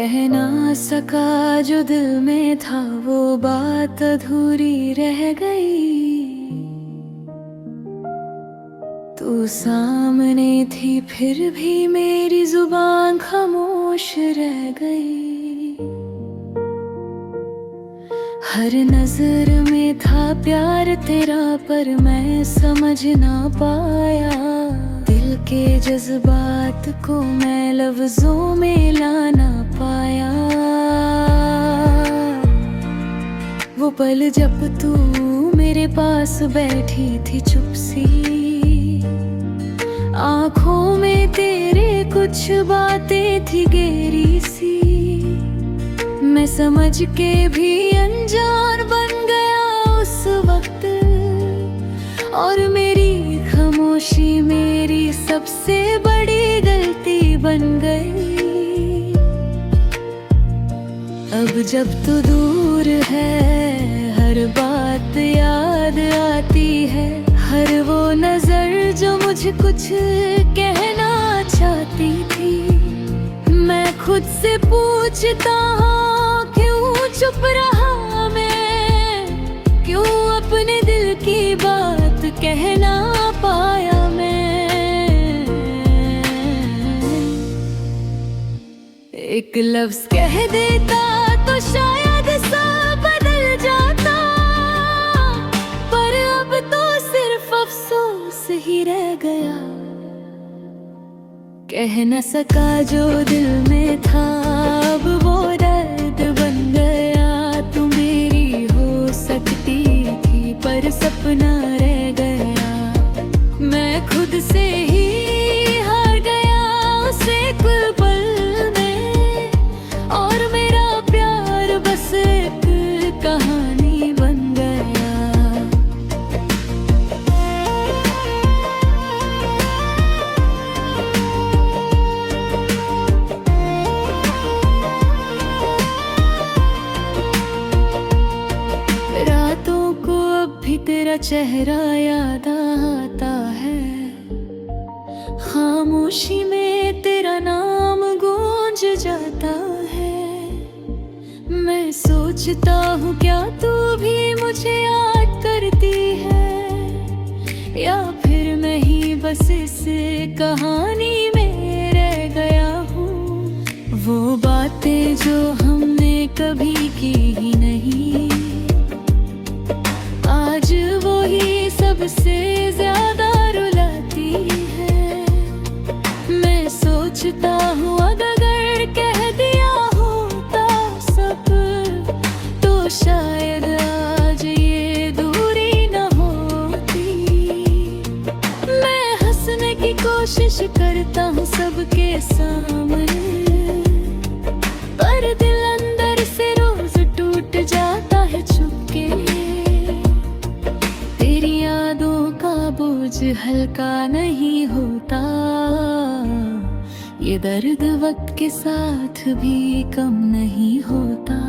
कह ना सका जो दिल में था, वो बात अधूरी रह गई। तू सामने थी फिर भी मेरी जुबान खामोश रह गई। हर नजर में था प्यार तेरा, पर मैं समझ ना पाया। दिल के जज्बात को मैं लफ्जों में ला ना पाया। वो पल जब तू मेरे पास बैठी थी चुप सी, आँखों में तेरे कुछ बातें थी गहरी सी। मैं समझ के भी अनजान बन गया उस वक्त, और मेरी खामोशी मेरी सबसे बड़ी गलती बन गई। अब जब तू दूर है, हर बात याद आती है। हर वो नजर जो मुझे कुछ कहना चाहती थी। मैं खुद से पूछता हूँ क्यों चुप रहा मैं, क्यों अपने दिल की बात कह ना पाया मैं। एक लफ्ज कह देता तो शायद सब बदल जाता, पर अब तो सिर्फ अफसोस ही रह गया। कह न सका जो दिल में था, अब वो दर्द बन गया। तू मेरी हो सकती थी पर सपना रह गया। मैं खुद से ही हार गया उस एक पल में, और मेरा प्यार बस एक कहानी बन गया। रातों को अब भी तेरा चेहरा याद आता है। खामोशी में तेरा नाम गूंज जाता है। मैं सोचता हूँ क्या तू भी मुझे याद करती है, या फिर मैं ही बस इस कहानी में रह गया हूँ। वो बातें जो हमने कभी की ही नहीं, आज वो ही सबसे ज्यादा रुलाती है। मैं सोचता हूँ अगर कह दिया होता सब, तो शायद आज ये दूरी न होती। मैं हंसने की कोशिश करता हूँ सबके सामने, पर दिल अंदर से रोज टूट जाता है चुपके। तेरी यादों का बोझ हल्का नहीं होता, ये दर्द वक्त के साथ भी कम नहीं होता।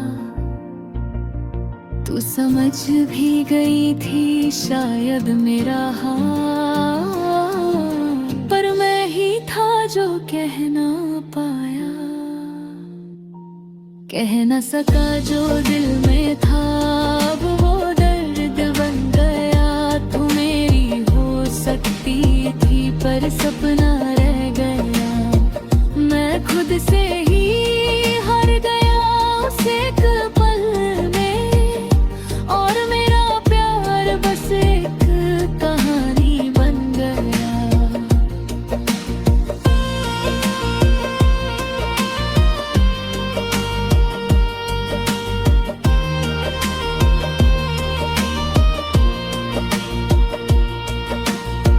तू समझ भी गई थी शायद मेरा हाल, पर मैं ही था जो कह ना पाया। कह न सका जो दिल में था, अब वो दर्द बन गया। तू मेरी हो सकती थी पर सपना रह गया। मैं खुद से ही हार गया उस एक पल में, और मेरा प्यार बस एक कहानी बन गया।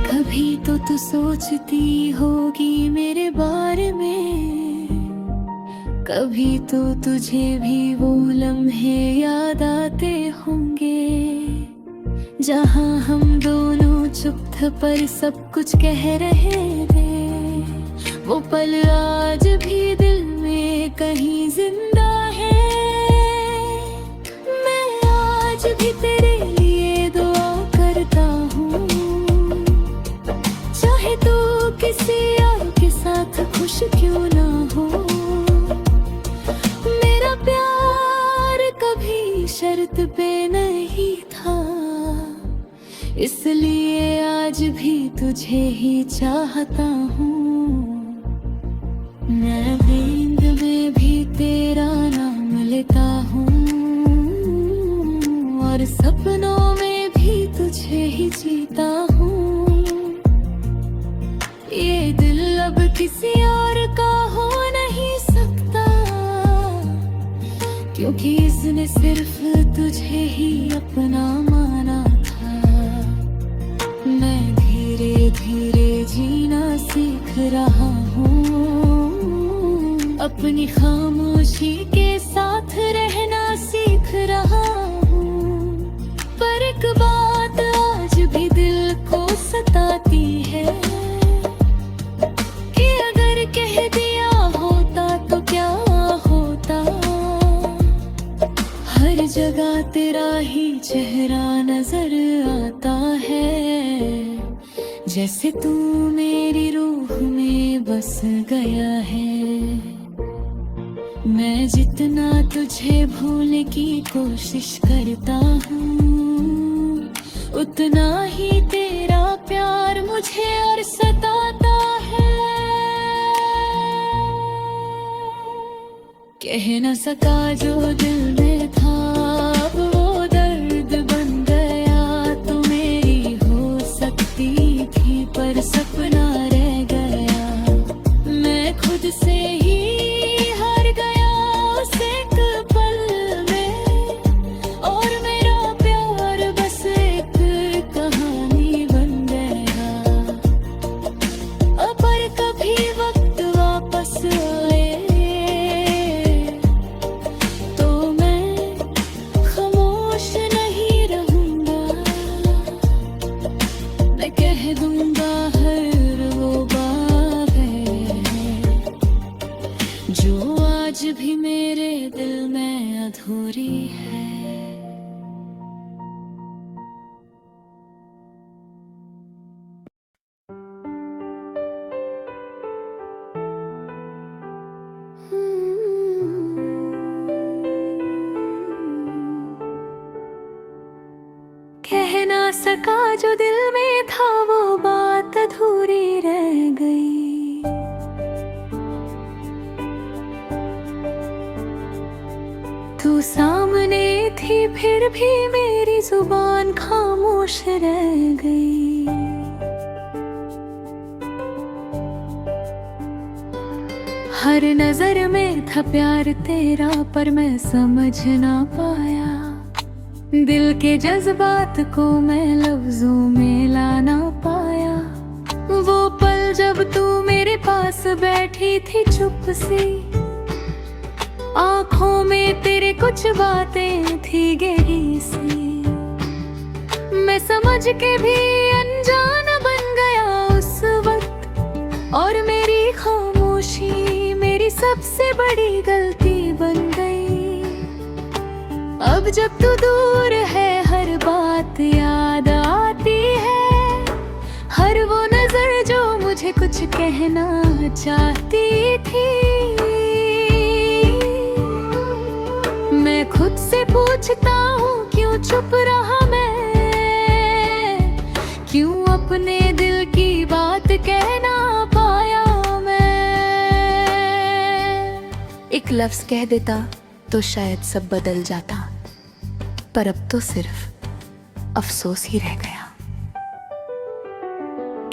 कभी तो तू सोचती होगी मेरे बारे में, कभी तो तुझे भी वो लम्हे याद आते होंगे, जहाँ हम दोनों चुप थे पर सब कुछ कह रहे थे। वो पल आज भी दिल में कहीं जिंदा है। मैं आज भी तेरे लिए दुआ करता हूँ, चाहे तू किसी और के साथ खुश क्यों ना हो। शर्त पे नहीं था, इसलिए आज भी तुझे ही चाहता हूँ। मैं नींद में भी तेरा नाम लेता हूँ, और सपनों में भी तुझे ही जीता हूँ। ये दिल अब किसी और का हो नहीं सकता, क्योंकि इसने सिर्फ तुझे ही अपना माना था। मैं धीरे धीरे जीना सीख रहा हूँ, अपनी खामोशी के साथ रहना सीख रहा हूँ। पर एक बात आज भी दिल को सताती है, कि अगर कह दिया होता तो क्या होता। हर जगह तेरा ही चेहरा नजर आता है, जैसे तू मेरी रूह में बस गया है। मैं जितना तुझे भूलने की कोशिश करता हूँ, उतना ही तेरा प्यार मुझे और सताता है। कह न सका जो दिल में था, अब वो दर्द बन गया। तू मेरी हो सकती थी पर सपना रह गया। मैं खुद से ही हार गया उस एक पल में, और मेरा प्यार बस एक कहानी बन गया। पर कभी वक्त वापस आए तो मैं खामोश नहीं रहूंगा। मैं कह दूंगा हर वो बात है जो आज भी मेरे दिल में अधूरी है। कह ना सका जो दिल में था, वो बात अधूरी रह गई। तू सामने थी फिर भी मेरी जुबान खामोश रह गई। हर नजर में था प्यार तेरा, पर मैं समझ ना पाया। दिल के जज्बात को मैं लफ्जों में ला ना पाया। वो पल जब तू मेरे पास बैठी थी चुप सी, आंखों में तेरे कुछ बातें थी गहरी सी। मैं समझ के भी अनजान बन गया उस वक्त, और मेरी खामोशी मेरी सबसे बड़ी गलती बन गई। अब जब तू दूर है हर बात याद आती है, हर वो नजर जो मुझे कुछ कहना चाहती थी। मैं खुद से पूछता हूँ क्यों चुप रहा मैं, क्यों अपने दिल की बात कहना पाया मैं। एक लफ्ज कह देता तो शायद सब बदल जाता, पर अब तो सिर्फ अफसोस ही रह गया।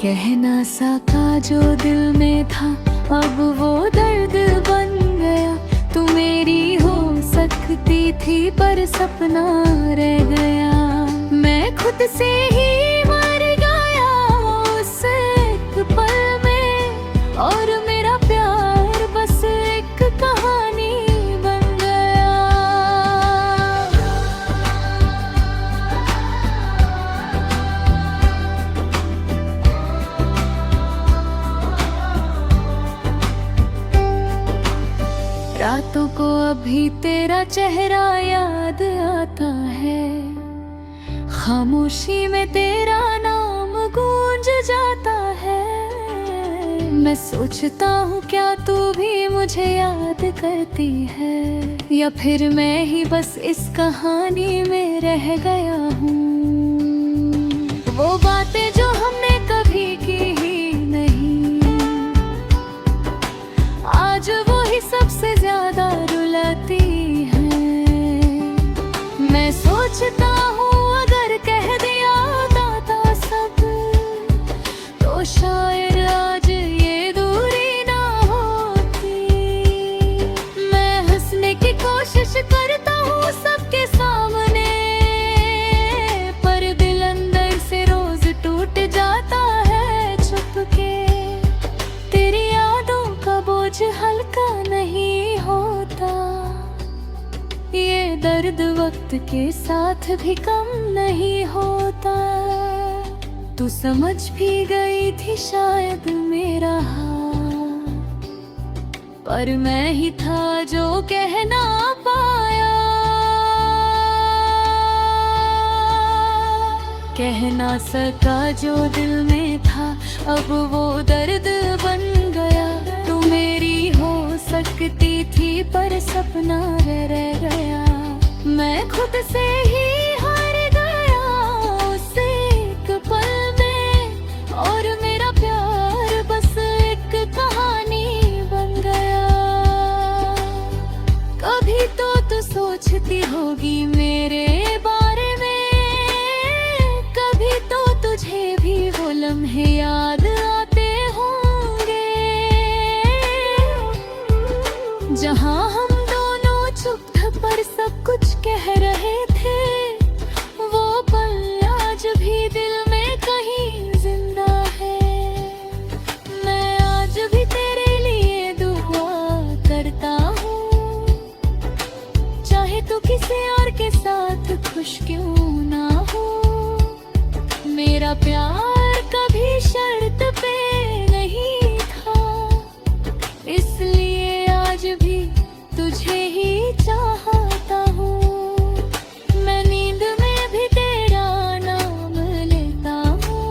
कह ना सका जो दिल में था, अब वो दर्द बन गया। तू मेरी हो सकती थी पर सपना रह गया। मैं खुद से ही मर गया उस एक पल में, और मेरा प्यार बस एक कहानी बन गया। रातों को अभी तेरा चेहरा याद आता है, खामोशी में तेरा नाम गूंज जाता है। मैं सोचता हूँ क्या तू भी मुझे याद करती है, या फिर मैं ही बस इस कहानी में रह गया हूँ। वो बातें जो हमने कभी की ही नहीं, आज वो ही सबसे ज्यादा रुलाती हैं। मैं सोचता हूँ अगर कह दिया होता सब, तो शायद आज ये दूरी ना होती। मैं हंसने की कोशिश करता हूँ सबके सामने, पर दिल अंदर से रोज टूट जाता है छुपके। तेरी यादों का बोझ हल्का नहीं होता, ये दर्द वक्त के साथ भी कम नहीं होता। तू समझ भी गई थी शायद मेरा हाल, पर मैं ही था जो कह ना पाया। कह ना सका जो दिल में था, अब वो दर्द बन गया। तू मेरी हो सकती थी पर सपना रह गया। मैं खुद से ही हार गया उस एक पल में, और मेरा प्यार बस एक कहानी बन गया। कभी तो तू सोचती होगी मेरे बारे में, कभी तो तुझे भी वो लम्हे याद आते होंगे, जहाँ हम दोनों चुप पर सब कुछ कह रहे थे। वो पल आज भी दिल में कहीं जिंदा है। मैं आज भी तेरे लिए दुआ करता हूँ, चाहे तू किसी और के साथ खुश क्यों ना हो। मेरा प्यार कभी शर्त पे नहीं था, इसलिए आज भी तुझे ही चाहता हूँ। मैं नींद में भी तेरा नाम लेता हूँ,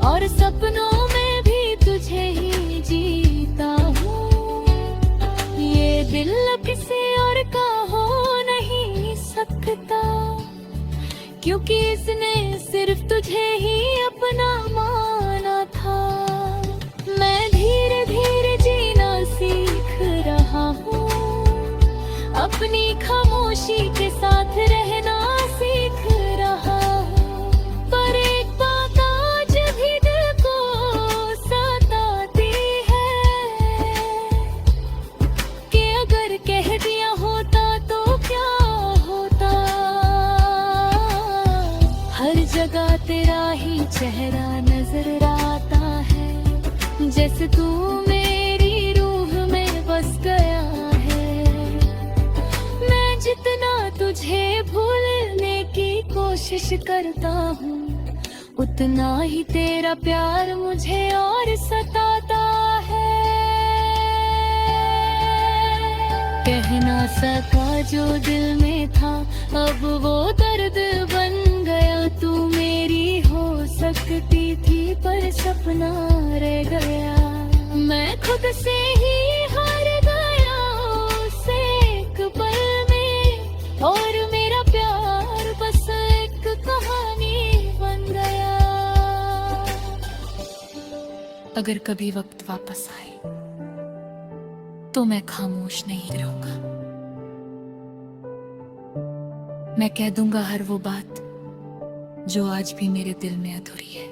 और सपनों में भी तुझे ही जीता हूँ। ये दिल किसी और का हो नहीं सकता, क्योंकि इसने सिर्फ तुझे ही अपना माना था। मैं धीरे धीरे जीना सीख रहा हूँ, अपनी खामोशी के साथ रहना सीख रहा हूँ। पर एक बात आज भी दिल को सताती है, कि अगर कह दिया होता तो क्या होता। हर जगह तेरा ही चेहरा नजर आता है, जैसे तू मेरी रूह में बस गया है। मैं जितना तुझे भूलने की कोशिश करता हूँ, उतना ही तेरा प्यार मुझे और सताता है। कह ना सका जो दिल में था, अब वो दर्द बन गया। तू मेरी हो सकती थी पर सपना रह गया। मैं खुद से ही हार गया उस एक पल में, और मेरा प्यार बस एक कहानी बन गया। अगर कभी वक्त वापस आए तो मैं खामोश नहीं रहूंगा। मैं कह दूंगा हर वो बात जो आज भी मेरे दिल में अधूरी है।